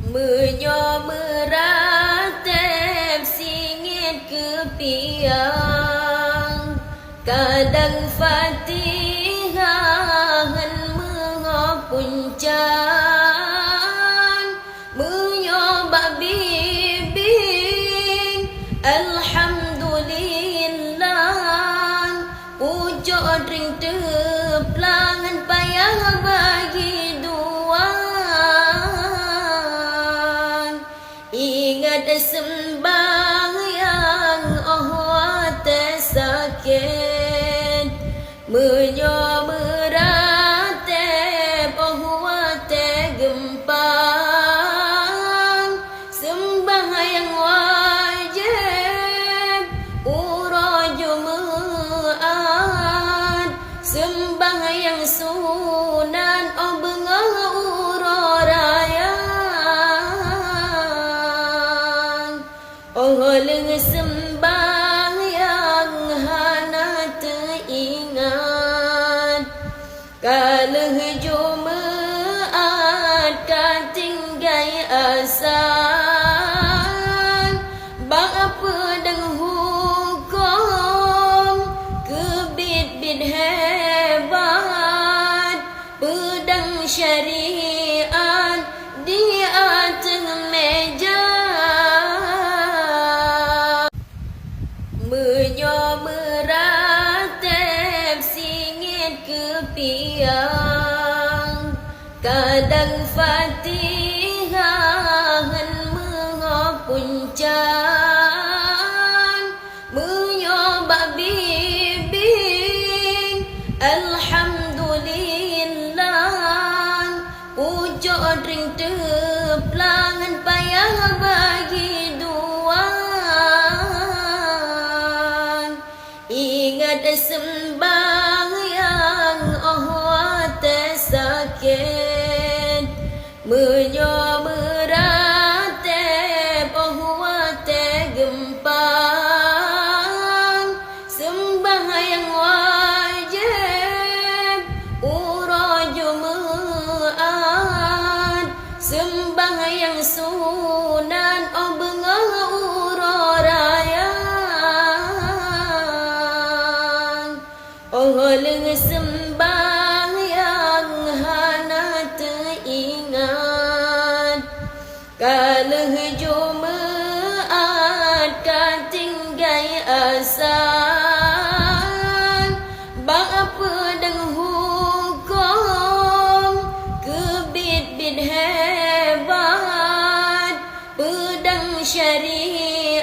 Menyomeratep singit kepiang kadang fatihahan mengopuncan menyoba bibing alhamdulillah ujo dring teplangan payah bagi ingat sembahyang wate sakit menyomeratep wate gempang sembahyang wajib uro Jumaat sembahyang sunan bengah uro raya leng sembahyang hana teringat kalah Jumaat katinggai asan bang pedang hukum kebit-bit hebat pedang syariat di atas meja menyomeratep singit kepiang kadang fatihahan mengopuncan menyoba bibing alhamdulillah ujo dring teplangan payah bagi ingat sembahyang wate sakit menyomeratep wate gempang sembahyang wajib uro Jumaat sembahyang sunan bengah uro raya leng sembahyang hana teringat kalah Jumaat katinggai asan bang pedang hukum kebit-bit hebat pedang syariat